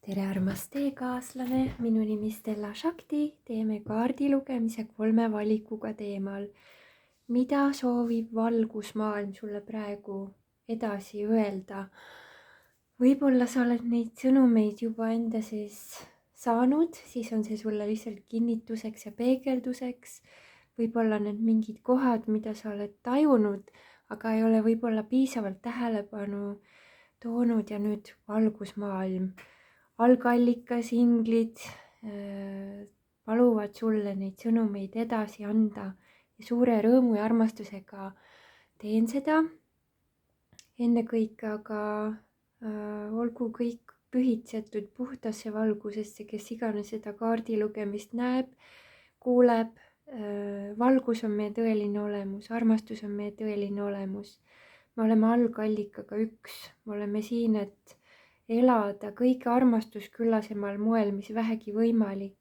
tere, armas teekaaslane, minu nimi Stella Shakti, teeme kaardilugemise 3 valikuga teemal. Mida soovib valgusmaailm sulle praegu edasi öelda? Võib-olla sa oled neid sõnumeid juba enda sees saanud, siis on see sulle lihtsalt kinnituseks ja peegelduseks. Võib-olla need mingid kohad, mida sa oled tajunud, aga ei ole võib-olla piisavalt tähelepanu toonud ja nüüd valgusmaailm. Algallikas, inglid paluvad sulle neid sõnumeid edasi anda ja suure rõõmu ja armastusega teen seda. Ennekõike aga olgu kõik pühitsetud puhtasse valgusesse, kes iganes seda kaardilugemist näeb, kuuleb. Valgus on meie tõeline olemus, armastus on meie tõeline olemus. Me oleme algallikaga üks, me oleme siin, et elada kõige armastusküllasemal moel, mis vähegi võimalik.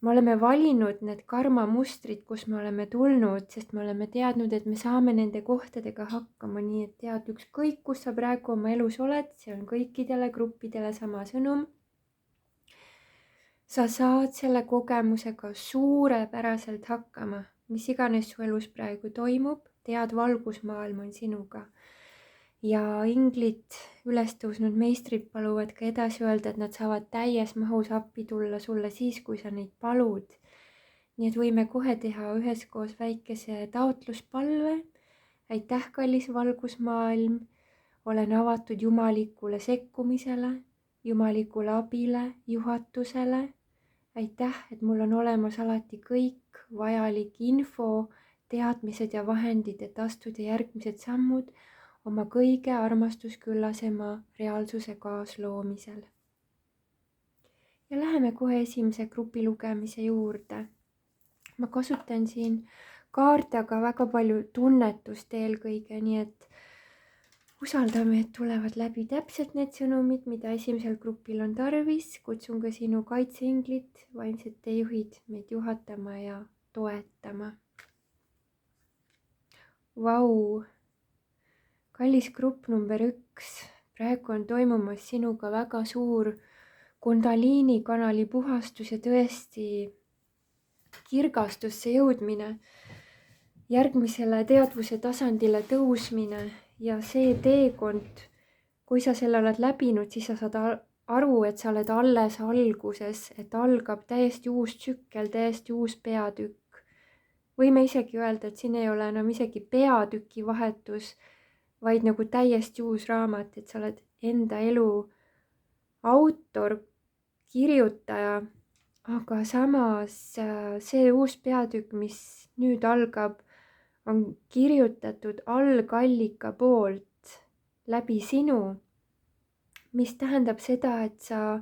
Me oleme valinud need karmamustrid, kus me oleme tulnud, sest me oleme teadnud, et me saame nende kohtadega hakkama, nii et tead, ükskõik kus sa praegu oma elus oled, see on kõikidele gruppidele sama sõnum. Sa saad selle kogemusega suurepäraselt hakkama, mis iganes su elus praegu toimub, tead, valgusmaailm on sinuga. Ja inglid, üles tõusnud meistrid paluvad ka edasi öelda, et nad saavad täies mahus appi tulla sulle siis, kui sa neid palud. Nii et võime kohe teha üheskoos väikese taotluspalve. Aitäh, kallis valgusmaailm, olen avatud jumalikule sekkumisele, jumalikule abile, juhatusele. Aitäh, et mul on olemas alati kõik vajalik info, teadmised ja vahendid, et astuda järgmised sammud oma kõige armastusküllasema reaalsuse kaasloomisel. Ja läheme kohe esimese grupi lugemise juurde. Ma kasutan siin kaarte, aga väga palju tunnetust eelkõige, nii et usaldame, et tulevad läbi täpselt need sõnumid, mida esimesel grupil on tarvis. Kutsun ka sinu kaitseinglid, vaimsed teejuhid meid juhatama ja toetama. Vau! Kallis grupp number 1, praegu on toimumas sinuga väga suur kundaliini kanali puhastus ja tõesti kirgastusse jõudmine, järgmisele teadvuse tasandile tõusmine ja see teekond, kui sa selle oled läbinud, siis sa saad aru, et sa oled alles alguses, et algab täiesti uus tsükkel, täiesti uus peatükk. Võime isegi öelda, et siin ei ole enam isegi peatüki vahetus, vaid nagu täiesti uus raamat, et sa oled enda elu autor, kirjutaja, aga samas see uus peatükk, mis nüüd algab, on kirjutatud algallika poolt läbi sinu, mis tähendab seda, et sa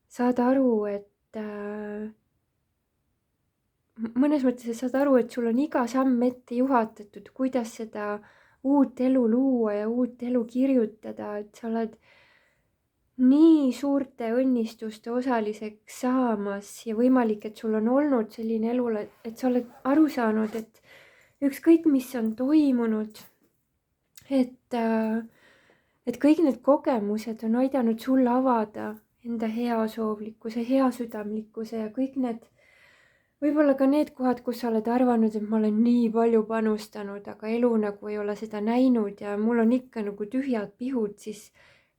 saad aru, et mõnes mõttes saad aru, et sul on iga samm ette juhatatud, kuidas seda uut elu luua ja uut elu kirjutada, et sa oled nii suurte õnnistuste osaliseks saamas ja võimalik, et sul on olnud selline elu, et sa oled aru saanud, et ükskõik mis on toimunud, et kõik need kogemused on aidanud sul avada enda heasoovlikkuse, heasüdamlikkuse ja kõik need võib-olla ka need kohad, kus sa oled arvanud, et ma olen nii palju panustanud, aga elu nagu ei ole seda näinud ja mul on ikka nagu tühjad pihud, siis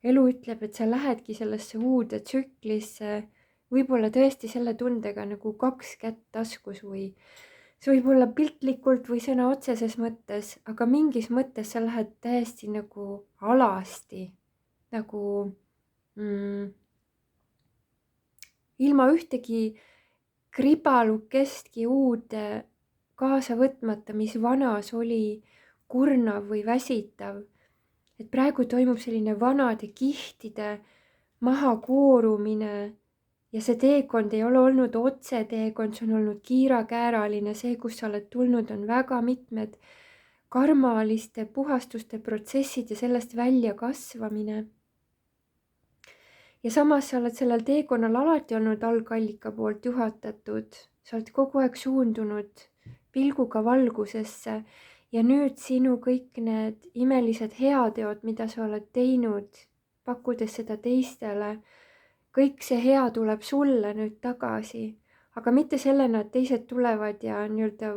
elu ütleb, et sa lähedki sellesse uude tsüklisse, võib-olla tõesti selle tundega nagu 2 kätt taskus või see võib olla piltlikult või sõna otseses mõttes, aga mingis mõttes sa lähed täiesti nagu alasti, nagu ilma ühtegi kribalukestki uude kaasa võtmata, mis vanas oli kurnav või väsitav. Et praegu toimub selline vanade kihtide maha koorumine ja see teekond ei ole olnud otse teekond, see on olnud kiirakääraline, see, kus sa oled tulnud, on väga mitmed karmaliste puhastuste protsessid ja sellest välja kasvamine. Ja samas sa oled sellel teekonnal alati olnud algallika poolt juhatatud, sa oled kogu aeg suundunud pilguga valgusesse ja nüüd sinu kõik need imelised heateod, mida sa oled teinud, pakkudes seda teistele, kõik see hea tuleb sulle nüüd tagasi, aga mitte sellena, et teised tulevad ja nii-öelda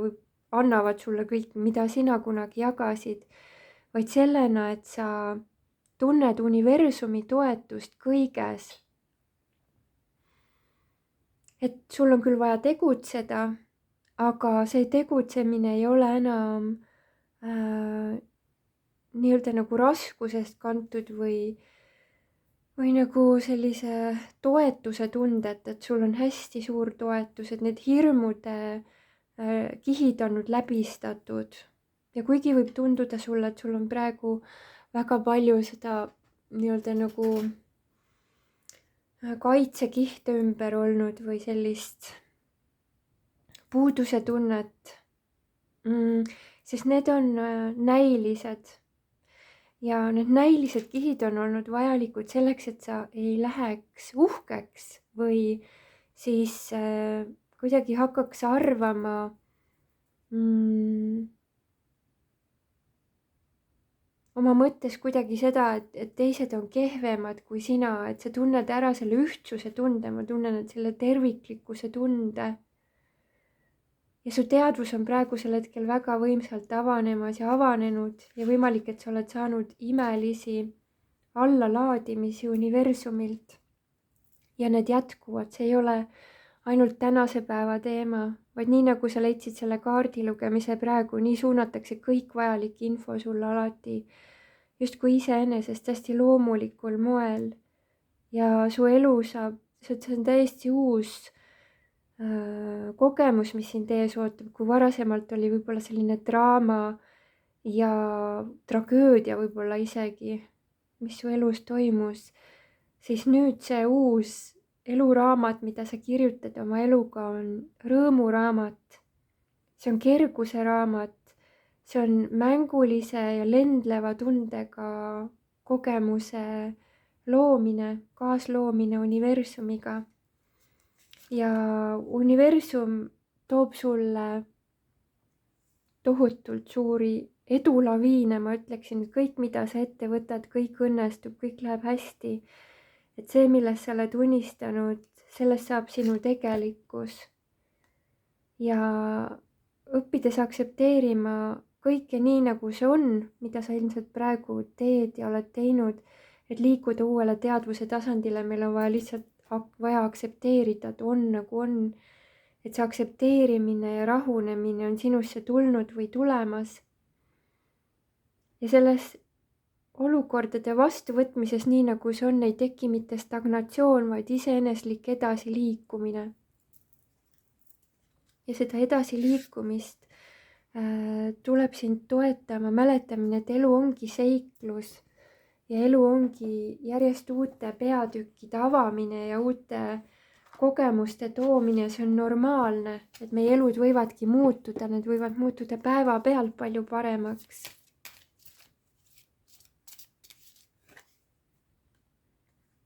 annavad sulle kõik, mida sina kunagi jagasid, vaid sellena, et sa tunned universumi toetust kõiges. Et sul on küll vaja tegutseda, aga see tegutsemine ei ole enam nii-öelda nagu raskusest kantud või nagu sellise toetuse tundet, et sul on hästi suur toetus, et need hirmude kihid on nüüd läbistatud. Ja kuigi võib tunduda sulle, et sul on praegu väga palju seda nii-öelda nagu kaitsekihte ümber olnud või sellist puuduse tunnet, sest need on näilised. Ja need näilised kihid on olnud vajalikud selleks, et sa ei läheks uhkeks või siis kuidagi hakkaks arvama oma mõttes kuidagi seda, et teised on kehvemad kui sina, et sa tunned ära selle ühtsuse tunde, ma tunnen, et selle terviklikkuse tunde. Ja su teadvus on praegusel hetkel väga võimsalt avanemas ja avanenud ja võimalik, et sa oled saanud imelisi allalaadimisi universumilt. Ja need jätkuvad, see ei ole ainult tänase päeva teema, vaid nii nagu sa leidsid selle kaardi lugemise praegu, nii suunatakse kõik vajalik info sulle alati justkui iseenesest hästi loomulikul moel. Ja su elu saab, see on täiesti uus kogemus, mis sind ees ootab, kui varasemalt oli võib-olla selline draama ja tragöödia võib-olla isegi, mis su elus toimus, siis nüüd see uus eluraamat, mida sa kirjutad oma eluga, on rõõmuraamat. See on kerguse raamat, see on mängulise ja lendleva tundega kogemuse loomine, kaasloomine universumiga. Ja universum toob sulle tohutult suuri edulaviine, ma ütleksin, et kõik, mida sa ette võtad, kõik õnnestub, kõik läheb hästi. Et see, millest sa oled unistanud, sellest saab sinu tegelikkus. Ja õppides aktsepteerima kõike nii, nagu see on, mida sa ilmselt praegu teed ja oled teinud, et liikuda uuele teadvuse tasandile, meil on vaja lihtsalt aktsepteerida, et on nagu on, et see aktsepteerimine ja rahunemine on sinusse tulnud või tulemas. Ja selles olukordade vastuvõtmises, nii nagu see on, ei teki mitte stagnatsioon, vaid iseeneslik edasiliikumine. Ja seda edasiliikumist tuleb sind toetama mäletamine, et elu ongi seiklus. Ja elu ongi järjest uute peatükkide avamine ja uute kogemuste toomine, see on normaalne, et meie elud võivadki muutuda, need võivad muutuda päevapealt palju paremaks.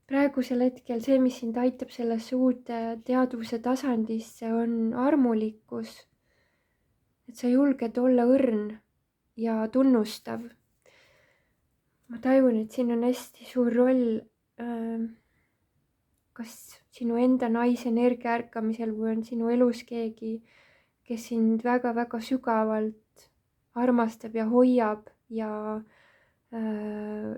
Praegusel hetkel see, mis sind aitab sellesse uude teadvuse tasandisse, on armulikkus. Et sa julged olla õrn ja tunnustav. Ma tajun, et siin on hästi suur roll kas sinu enda naisenergia ärkamisel või on sinu elus keegi, kes sind väga-väga sügavalt armastab ja hoiab ja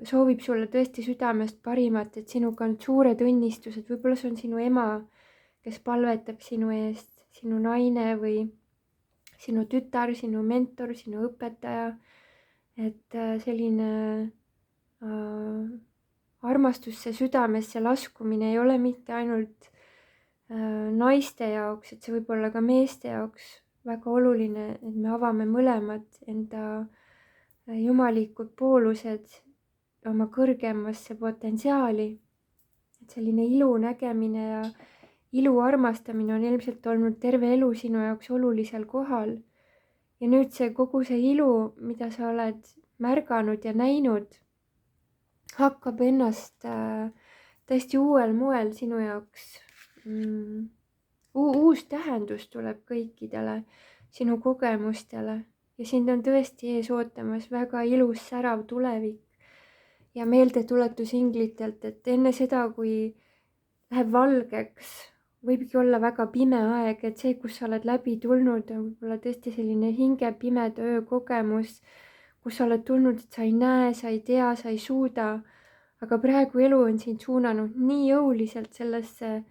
soovib sulle tõesti südamest parimat, et sinuga on suured õnnistused, võib-olla see on sinu ema, kes palvetab sinu eest, sinu naine või sinu tütar, sinu mentor, sinu õpetaja, et selline armastusse südamesse laskumine ei ole mitte ainult naiste jaoks, et see võib olla ka meeste jaoks väga oluline, et me avame mõlemad enda jumalikud poolused oma kõrgemasse potentsiaali. Et selline ilu nägemine ja ilu armastamine on ilmselt olnud terve elu sinu jaoks olulisel kohal. Ja nüüd see kogu see ilu, mida sa oled märganud ja näinud, hakkab ennast täiesti uuel moel sinu jaoks. Uus tähendus tuleb kõikidele sinu kogemustele ja sind on tõesti ees ootamas väga ilus särav tulevik ja meeldetuletus inglitelt, et enne seda, kui läheb valgeks, võibki olla väga pime aeg, et see, kus sa oled läbi tulnud, on võib-olla tõesti selline hingepimeda öö kogemus, kus sa oled tulnud, et sa ei näe, sa ei tea, sa ei suuda, aga praegu elu on sind suunanud nii jõuliselt sellesse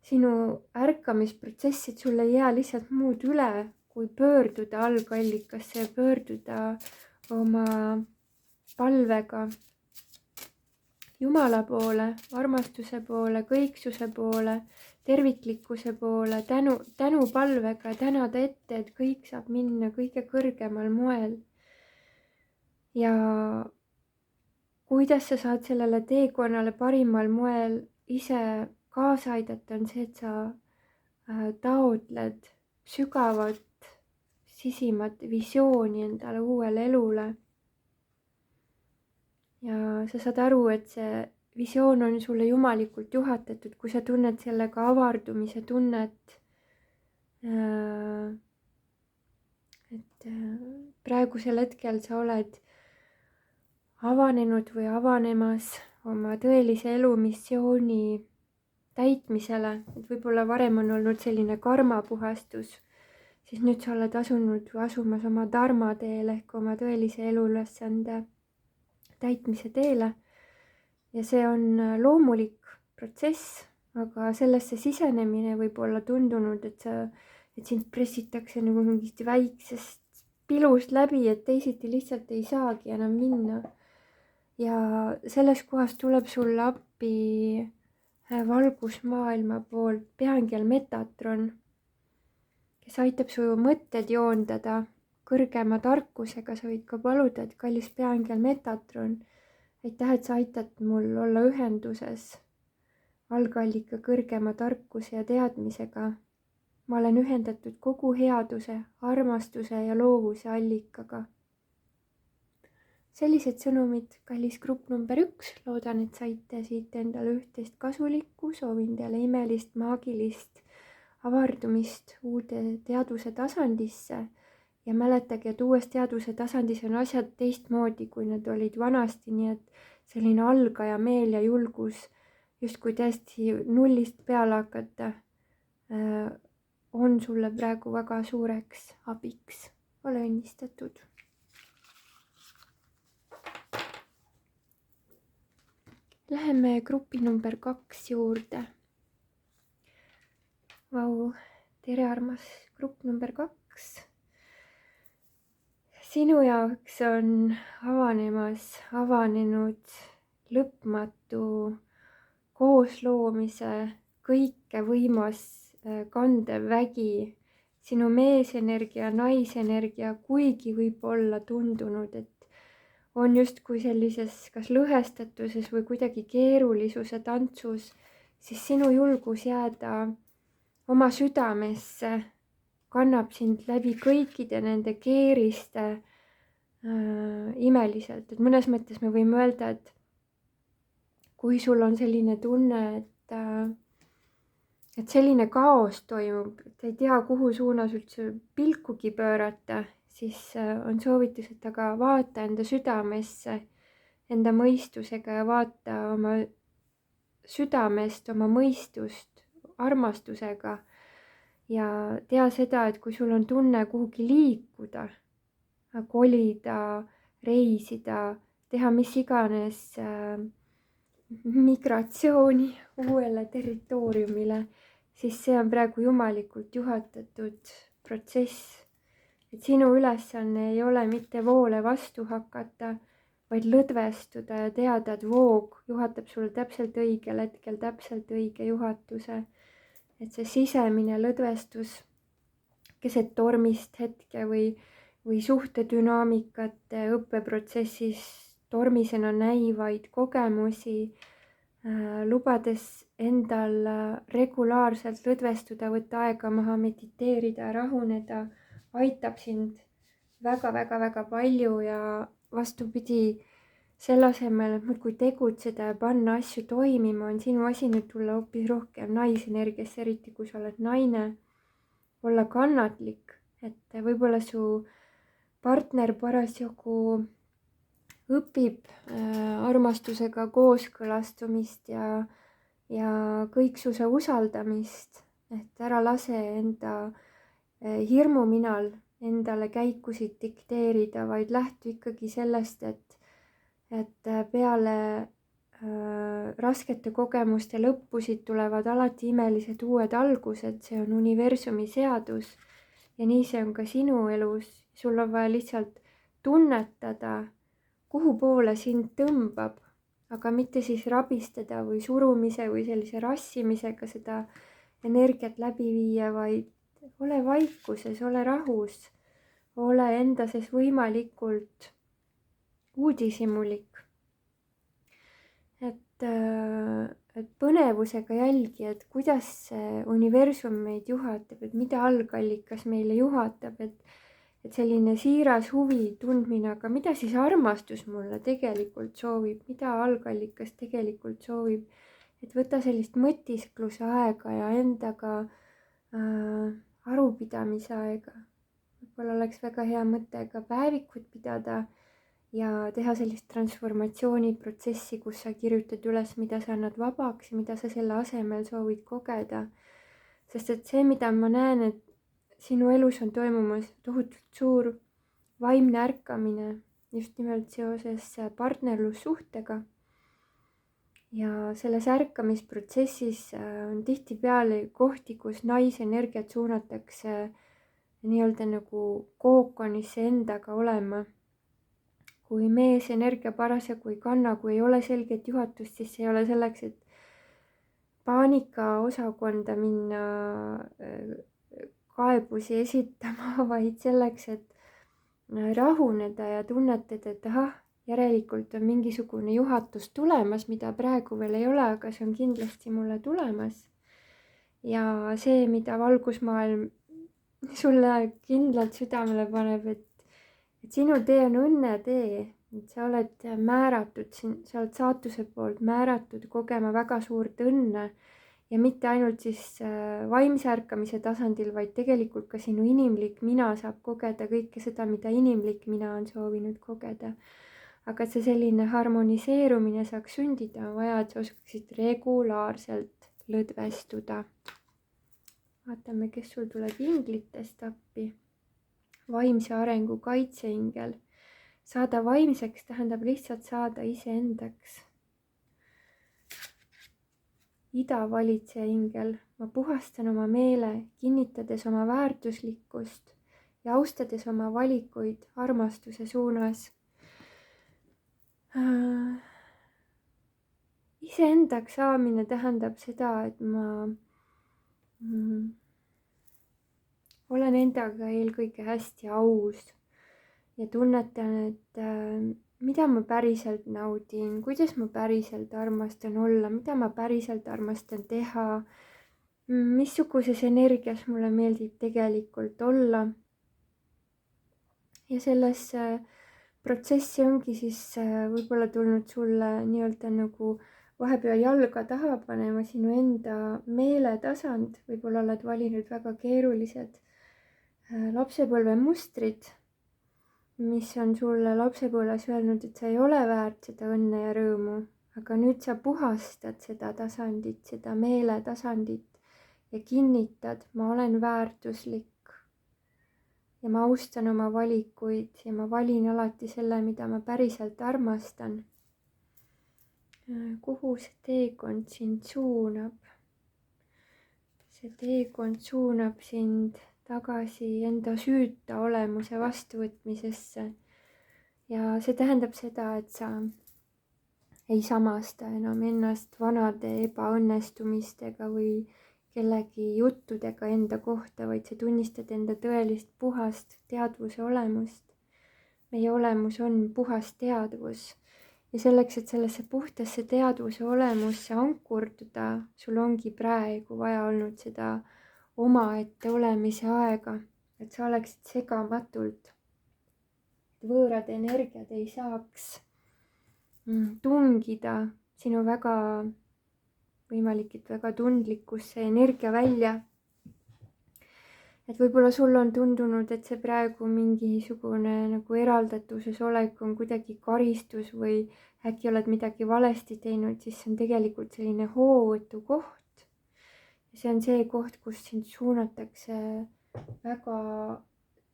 sinu ärkamisprotsessi, et sul ei jää lihtsalt muud üle, kui pöörduda algallikasse ja pöörduda oma palvega Jumala poole, armastuse poole, kõiksuse poole, terviklikkuse poole, tänupalvega tänada ette, et kõik saab minna kõige kõrgemal moel. Ja kuidas sa saad sellele teekonnale parimal moel ise kaasa aidata, on see, et sa taotled sügavat, sisimat visiooni endale uuele elule. Ja sa saad aru, et see visioon on sulle jumalikult juhatatud, kui sa tunned sellega avardumise tunnet. Et praegusel hetkel sa oled avanenud või avanemas oma tõelise elu missiooni täitmisele, et võib-olla varem on olnud selline karmapuhastus, siis nüüd sa oled asumas oma dharma teele ehk oma tõelise eluülesande täitmise teele ja see on loomulik protsess, aga sellesse sisenemine võib olla tundunud, et sind pressitakse nagu mingist väiksest pilust läbi, et teisiti lihtsalt ei saagi enam minna. Ja selles kohas tuleb sulle appi valgusmaailma poolt peaangel Metatron, kes aitab su mõtted joondada kõrgema tarkusega. Sa võid ka paluda, et kallis peaangel Metatron, aitäh, et sa aitad mul olla ühenduses algallika kõrgema tarkuse ja teadmisega. Ma olen ühendatud kogu headuse, armastuse ja loovuse allikaga. Sellised sõnumid, kallis grupp number 1. Loodan, et saite siit endale üht-teist kasulikku. Soovin teile imelist, maagilist avardumist uude teadvuse tasandisse. Ja mäletage, et uues teadvuse tasandis on asjad teistmoodi, kui need olid vanasti, nii et selline algaja meel ja julgus justkui täiesti nullist peale hakata on sulle praegu väga suureks abiks. Ole õnnistatud. Läheme grupi number 2 juurde. Vau, tere armas grupp number 2. Sinu jaoks on avanenud lõpmatu koosloomise kõike võimas kandev vägi. Sinu meesenergia, naisenergia, kuigi võib olla tundunud, et on justkui sellises kas lõhestatuses või kuidagi keerulisuse tantsus, siis sinu julgus jääda oma südamesse kannab sind läbi kõikide nende keeriste imeliselt. Et mõnes mõttes me võime öelda, et kui sul on selline tunne, et selline kaos toimub, et ei tea, kuhu suunas üldse pilkugi pöörata, siis on soovitus, et aga vaata enda südamesse enda mõistusega ja vaata oma südamest oma mõistust armastusega. Ja tea seda, et kui sul on tunne kuhugi liikuda, kolida, reisida, teha mis iganes migratsiooni uuele territooriumile, siis see on praegu jumalikult juhatatud protsess. Et sinu ülesanne ei ole mitte voole vastu hakata, vaid lõdvestuda ja teada, et voog juhatab sulle täpselt õigel hetkel, täpselt õige juhatuse. Et see sisemine lõdvestus keset tormist hetke või suhtedünaamikate õppeprotsessis tormisena näivaid kogemusi, lubades endal regulaarselt lõdvestuda, võtta aega maha, mediteerida, rahuneda, aitab sind väga palju ja vastupidi, selle asemel, et muudkui tegutseda ja panna asju toimima, on sinu asi nüüd tulla hoopis rohkem naisenergiasse, eriti kui sa oled naine, olla kannatlik, et võib-olla su partner parasjagu õpib armastusega kooskõlastumist ja ja kõiksuse usaldamist, et ära lase enda hirmuminal endale käikusid dikteerida, vaid lähtu ikkagi sellest, et peale raskete kogemuste lõppusid tulevad alati imelised uued algused, see on universumi seadus ja nii see on ka sinu elus. Sul on vaja lihtsalt tunnetada, kuhu poole sind tõmbab, aga mitte siis rabistada või surumise või sellise rassimisega seda energiat läbi viia, vaid ole vaikuses, ole rahus, ole enda sees võimalikult uudishimulik. Et põnevusega jälgi, et kuidas see universum meid juhatab, et mida algallikas meile juhatab, et selline siiras huvi tundmine, aga mida siis armastus mulle tegelikult soovib, mida algallikas tegelikult soovib, et võta sellist mõtiskluse aega ja endaga arupidamise aega. Võib-olla oleks väga hea mõte ka päevikut pidada ja teha sellist transformatsiooniprotsessi, kus sa kirjutad üles, mida sa annad vabaks ja mida sa selle asemel soovid kogeda. Sest et see, mida ma näen, et sinu elus on toimumas tohutult suur vaimne ärkamine just nimelt seoses partnerlussuhtega. Ja selles ärkamisprotsessis on tihtipeale kohti, kus naisenergiat suunatakse nii-öelda nagu kookonisse endaga olema. Kui mees energia parasjagu ei kanna, kui ei ole selget juhatust, siis ei ole selleks, et paanikaosakonda minna kaebusi esitama, vaid selleks, et rahuneda ja tunnetada, et ahah, järelikult on mingisugune juhatus tulemas, mida praegu veel ei ole, aga see on kindlasti mulle tulemas. Ja see, mida valgusmaailm sulle kindlalt südamele paneb, et sinu tee on õnnetee, et sa oled määratud, sa oled saatuse poolt määratud kogema väga suurt õnne ja mitte ainult siis vaimse ärkamise tasandil, vaid tegelikult ka sinu inimlik mina saab kogeda kõike seda, mida inimlik mina on soovinud kogeda. Aga et see selline harmoniseerumine saaks sündida, on vaja, et sa oskaksid regulaarselt lõdvestuda. Vaatame, kes sul tuleb inglitest appi. Vaimse arengu kaitseingel. Saada vaimseks tähendab lihtsalt saada iseendaks. Idavalitseja ingel. Ma puhastan oma meele, kinnitades oma väärtuslikkust ja austades oma valikuid armastuse suunas. Iseendaks saamine tähendab seda, et ma olen endaga eelkõige hästi aus ja tunnetan, et mida ma päriselt naudin, kuidas ma päriselt armastan olla, mida ma päriselt armastan teha, missuguses energias mulle meeldib tegelikult olla. Ja sellesse protsessi ongi siis võib-olla tulnud sulle nii-öelda nagu vahepeal jalga taha panema sinu enda meeletasand, võib-olla oled valinud väga keerulised lapsepõlve mustrid, mis on sulle lapsepõlves öelnud, et sa ei ole väärt seda õnne ja rõõmu, aga nüüd sa puhastad seda tasandit, seda meeletasandit ja kinnitad, ma olen väärtuslik ja ma austan oma valikuid ja ma valin alati selle, mida ma päriselt armastan. Kuhu see teekond sind suunab? See teekond suunab sind tagasi enda süüta olemuse vastuvõtmisesse. Ja see tähendab seda, et sa ei samasta enam ennast vanade ebaõnnestumistega või kellegi juttudega enda kohta, vaid sa tunnistad enda tõelist puhast teadvuse olemust. Meie olemus on puhas teadvus ja selleks, et sellesse puhtasse teadvuse olemusse ankurduda, sul ongi praegu vaja olnud seda omaette olemise aega, et sa oleksid segamatult, et võõrad energiad ei saaks tungida sinu väga võimalikult väga tundlikusse energia välja. Et võib-olla sul on tundunud, et see praegu mingisugune nagu eraldatuses olek on kuidagi karistus või äkki oled midagi valesti teinud, siis see on tegelikult selline hoovõtu koht. See on see koht, kus sind suunatakse väga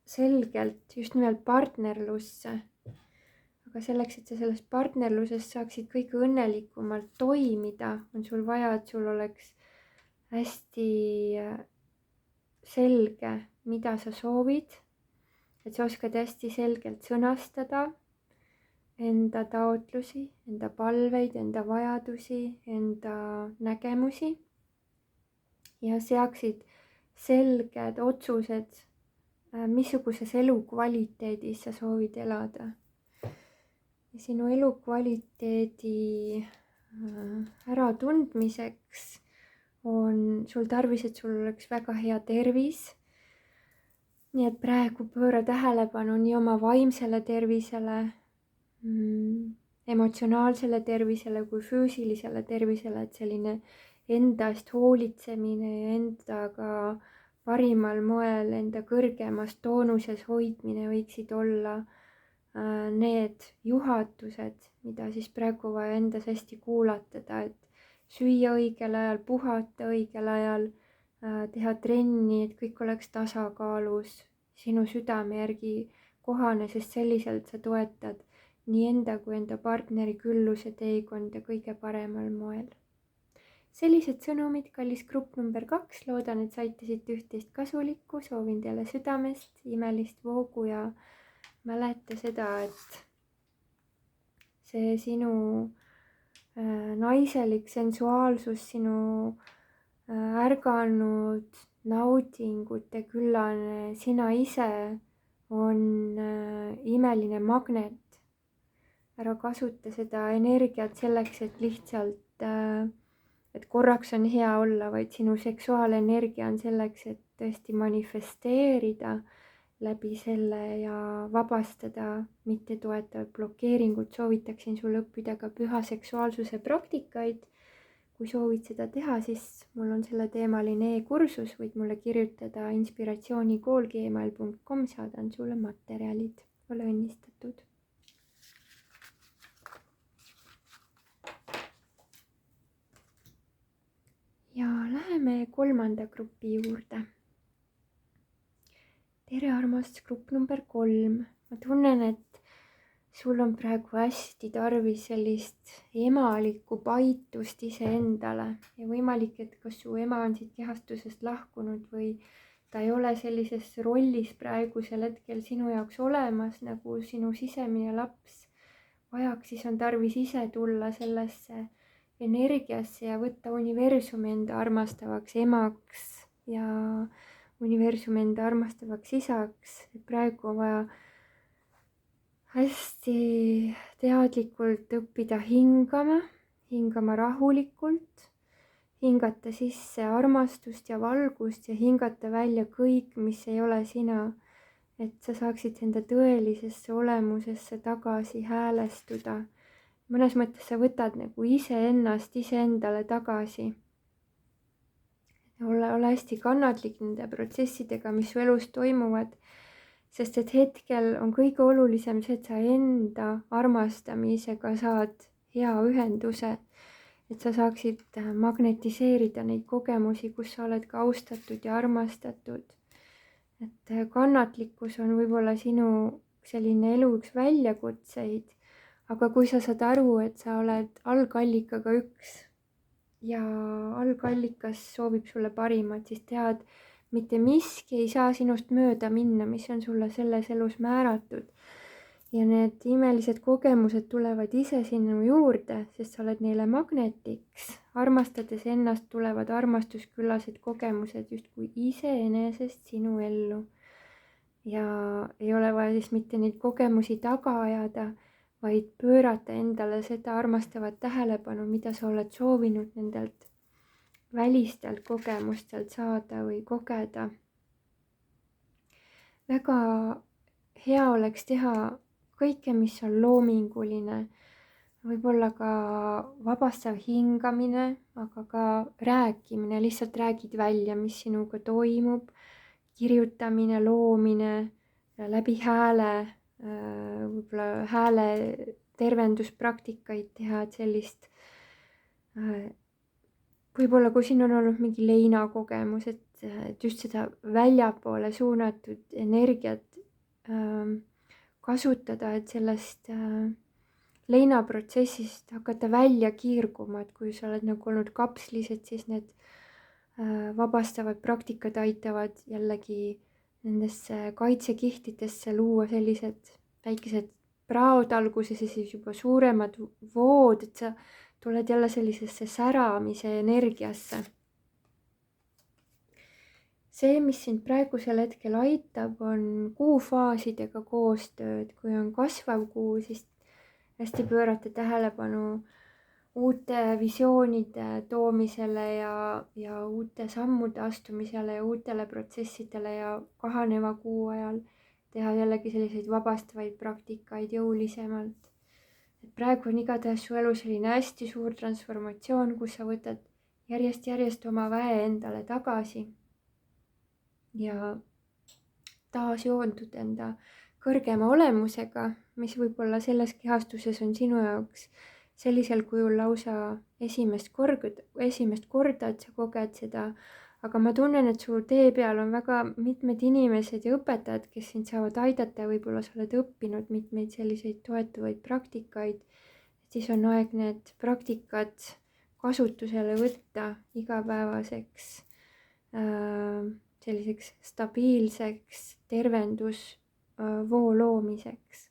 selgelt just nimelt partnerlusse. Aga selleks, et sa selles partnerluses saaksid kõige õnnelikumalt toimida, on sul vaja, et sul oleks hästi selge, mida sa soovid, et sa oskad hästi selgelt sõnastada enda taotlusi, enda palveid, enda vajadusi, enda nägemusi ja seaksid selged otsused, missuguses elukvaliteedis sa soovid elada. Ja sinu elukvaliteedi äratundmiseks on sul tarvis, et sul oleks väga hea tervis. Nii et praegu pööra tähelepanu nii oma vaimsele tervisele, emotsionaalsele tervisele kui füüsilisele tervisele, et selline endast hoolitsemine ja endaga parimal moel enda kõrgemas toonuses hoidmine võiksid olla need juhatused, mida siis praegu vaja endas hästi kuulatada, et süüa õigel ajal, puhata õigel ajal, teha trenni, et kõik oleks tasakaalus, sinu südame järgi kohane, sest selliselt sa toetad nii enda kui enda partneri külluse teekonda kõige paremal moel. Sellised sõnumid, kallis grupp number 2, loodan, et saite üht-teist kasulikku, soovin teile südamest imelist voogu ja mäleta seda, et see sinu naiselik sensuaalsus, sinu ärganud naudingute küllane sina ise on imeline magnet. Ära kasuta seda energiat selleks, et lihtsalt, et korraks on hea olla, vaid sinu seksuaalenergia on selleks, et tõesti manifesteerida läbi selle ja vabastada mittetoetavad blokeeringud. Soovitaksin sul õppida ka püha seksuaalsuse praktikaid. Kui soovid seda teha, siis mul on selle teemaline e-kursus, võid mulle kirjutada inspiratsioonikool@gmail.com, saadan sulle materjalid. Ole õnnistatud. Ja läheme 3. grupi juurde. Tere, armas grupp number 3. Ma tunnen, et sul on praegu hästi tarvis sellist emalikku paitust iseendale ja võimalik, et kas su ema on siit kehastusest lahkunud või ta ei ole sellises rollis praegusel hetkel sinu jaoks olemas nagu sinu sisemine laps vajaks, siis on tarvis ise tulla sellesse energiasse ja võtta universumi enda armastavaks emaks ja universumi enda armastavaks isaks. Praegu on vaja hästi teadlikult õppida hingama rahulikult, hingata sisse armastust ja valgust ja hingata välja kõik, mis ei ole sina, et sa saaksid enda tõelisesse olemusesse tagasi häälestuda. Mõnes mõttes sa võtad nagu iseennast iseendale tagasi. Ole hästi kannatlik nende protsessidega, mis su elus toimuvad, sest et hetkel on kõige olulisem see, et sa enda armastamisega saad hea ühenduse, et sa saaksid magnetiseerida neid kogemusi, kus sa oled ka austatud ja armastatud. Et kannatlikkus on võib-olla sinu selline elu üks väljakutseid, aga kui sa saad aru, et sa oled algallikaga üks ja algallikas soovib sulle parimat, siis tead, mitte miski ei saa sinust mööda minna, mis on sulle selles elus määratud. Ja need imelised kogemused tulevad ise sinu juurde, sest sa oled neile magnetiks. Armastades ennast tulevad armastusküllased kogemused justkui iseenesest sinu ellu. Ja ei ole vaja siis mitte neid kogemusi taga ajada, vaid pöörata endale seda armastavat tähelepanu, mida sa oled soovinud nendelt välistelt kogemustelt saada või kogeda. Väga hea oleks teha kõike, mis on loominguline, võib-olla ka vabastav hingamine, aga ka rääkimine, lihtsalt räägid välja, mis sinuga toimub, kirjutamine, loomine läbi hääle, võib-olla hääle tervenduspraktikaid teha, et sellist võib-olla kui siin on olnud mingi leinakogemus, et just seda väljapoole suunatud energiat kasutada, et sellest leinaprotsessist hakata välja kiirguma, et kui sa oled nagu olnud kapslis, et siis need vabastavad praktikad aitavad jällegi nendesse kaitsekihtidesse luua sellised väikesed praod alguses ja siis juba suuremad vood, et sa tuled jälle sellisesse säramise energiasse. See, mis sind praegusel hetkel aitab, on kuufaasidega koostööd. Kui on kasvav kuu, siis hästi pöörata tähelepanu uute visioonide toomisele ja uute sammude astumisele ja uutele protsessidele ja kahaneva kuu ajal teha jällegi selliseid vabastavaid praktikaid jõulisemalt. Et praegu on igatahes su elu selline hästi suur transformatsioon, kus sa võtad järjest oma väe endale tagasi ja taas joondud enda kõrgema olemusega, mis võib-olla selles kehastuses on sinu jaoks sellisel kujul lausa esimest korda, et sa koged seda, aga ma tunnen, et su tee peal on väga mitmed inimesed ja õpetajad, kes sind saavad aidata ja võib-olla sa oled õppinud mitmeid selliseid toetavaid praktikaid, siis on aeg need praktikad kasutusele võtta igapäevaseks selliseks stabiilseks tervendusvoo loomiseks.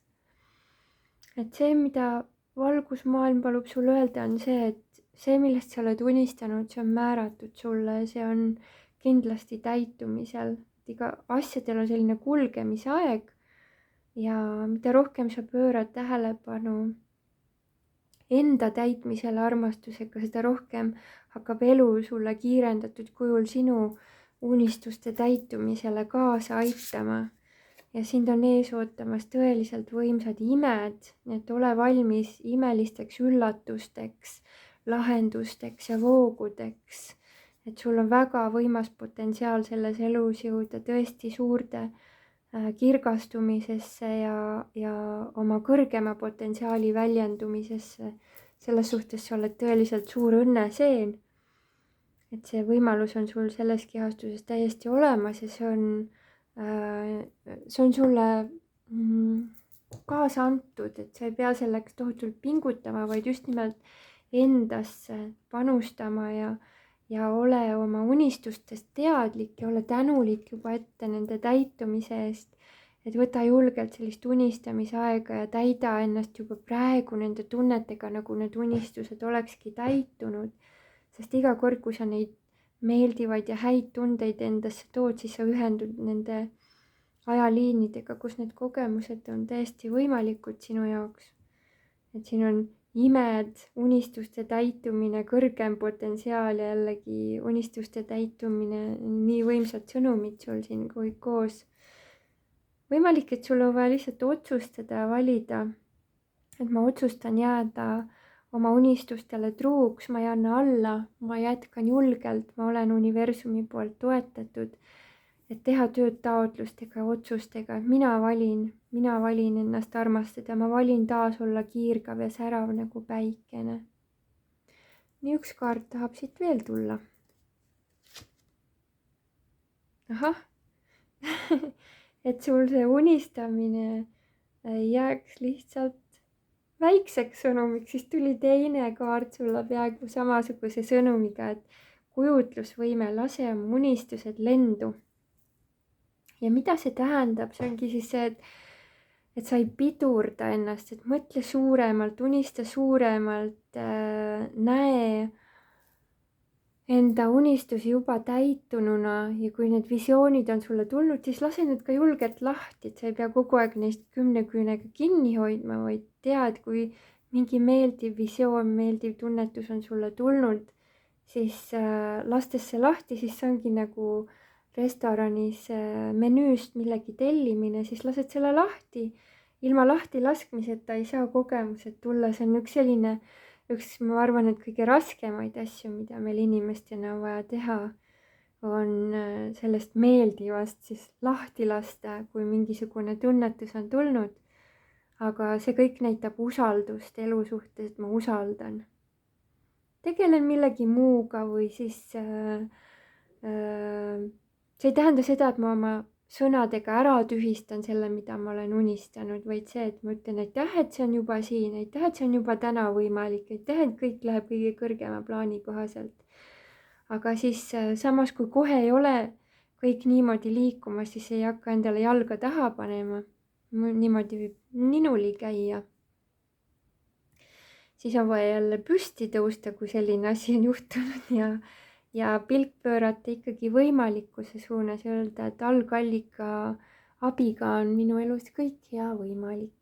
Et see, mida valgusmaailm palub sul öelda, on see, et see, millest sa oled unistanud, see on määratud sulle, see on kindlasti täitumisel. Iga asjadel on selline kulgemisaeg ja mida rohkem sa pöörad tähelepanu enda täitmisele armastusega, seda rohkem hakkab elu sulle kiirendatud kujul sinu unistuste täitumisele kaasa aitama. Ja sind on ees ootamas tõeliselt võimsad imed, nii et ole valmis imelisteks üllatusteks, lahendusteks ja voogudeks. Et sul on väga võimas potentsiaal selles elus jõuda tõesti suurde kirgastumisesse ja oma kõrgema potentsiaali väljendumisesse. Selles suhtes sa oled tõeliselt suur õnneseen. Et see võimalus on sul selles kehastuses täiesti olemas ja see on sulle kaasa antud, et sa ei pea selleks tohutult pingutama, vaid just nimelt endasse panustama ja ole oma unistustest teadlik ja ole tänulik juba ette nende täitumise eest, et võta julgelt sellist unistamisaega ja täida ennast juba praegu nende tunnetega, nagu need unistused olekski täitunud, sest iga kord, kui sa neid meeldivaid ja häid tundeid endasse tood, siis sa ühendud nende ajaliinidega, kus need kogemused on täiesti võimalikud sinu jaoks. Et siin on imed, unistuste täitumine, kõrgem potentsiaal ja jällegi unistuste täitumine, nii võimsad sõnumid sul siin kõik koos. Võimalik, et sul on vaja lihtsalt otsustada ja valida, et ma otsustan jääda oma unistustele truuks, ma ei anna alla, ma jätkan julgelt, ma olen universumi poolt toetatud, et teha tööd taotlustega ja otsustega, et mina valin ennast armastada, ma valin taas olla kiirgav ja särav nagu päikene. Nii üks kaart tahab siit veel tulla. Ahah, et sul see unistamine ei jääks lihtsalt väikseks sõnumiks, siis tuli teine kaart sulle peaaegu samasuguse sõnumiga, et kujutlusvõime, lase oma unistused lendu. Ja mida see tähendab? See ongi siis see, et sa ei pidurda ennast, et mõtle suuremalt, unista suuremalt, näe enda unistusi juba täitununa ja kui need visioonid on sulle tulnud, siis lase need ka julgelt lahti, et sa ei pea kogu aeg neist 10 küünega kinni hoidma, vaid tead, kui mingi meeldiv visioon, meeldiv tunnetus on sulle tulnud, siis lastes see lahti, siis see ongi nagu restoranis menüüst millegi tellimine, siis lased selle lahti. Ilma lahti laskmiseta ei saa kogemused tulla, see on ma arvan, et kõige raskemaid asju, mida meil inimestena on vaja teha, on sellest meeldivast siis lahti lasta, kui mingisugune tunnetus on tulnud. aga see kõik näitab usaldust elu suhtes, et ma usaldan. Tegelen millegi muuga või siis see ei tähenda seda, et ma oma sõnadega ära tühistan selle, mida ma olen unistanud, vaid see, et ma ütlen aitäh, et see on juba siin, aitäh, et see on juba täna võimalik, aitäh, et kõik läheb kõige kõrgema plaani kohaselt. Aga siis samas, kui kohe ei ole kõik niimoodi liikumas, siis ei hakka endale jalga taha panema. Niimoodi võib ninuli käia. Siis on vaja jälle püsti tõusta, kui selline asi on juhtunud ja pilk pöörata ikkagi võimalikkuse suunas ja öelda, et algallika abiga on minu elus kõik hea võimalik.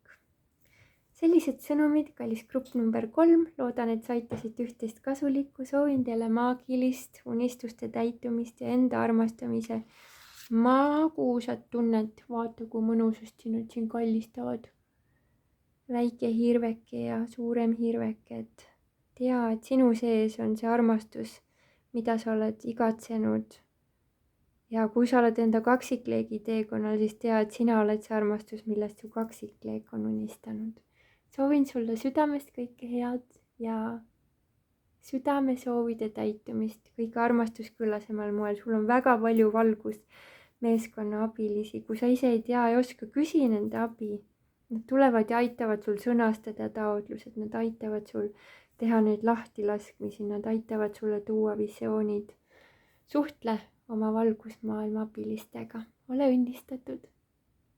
Sellised sõnumid, kallis grupp number 3, loodan, et sa aitasid üht-teist kasulikku, soovin teile maagilist unistuste täitumist ja enda armastamise magusat tunnet. Vaata, kui mõnusasti nad siin kallistavad. Väike hirveke ja suurem hirveke, et tea, et sinu sees on see armastus, mida sa oled igatsenud. Ja kui sa oled enda kaksikleegi teekonnal, siis tea, et sina oled see armastus, millest su kaksikleek on unistanud. Soovin sulle südamest kõike head ja südamesoovide täitumist kõige armastusküllasemal moel. Sul on väga palju valgust meeskonna abilisi. Kui sa ise ei tea, ei oska, küsi nende abi. Nad tulevad ja aitavad sul sõnastada taotlused, nad aitavad sul teha neid lahtilaskmisi, nad aitavad sulle tuua visioonid. Suhtle oma valgusmaailma abilistega. Ole õnnistatud!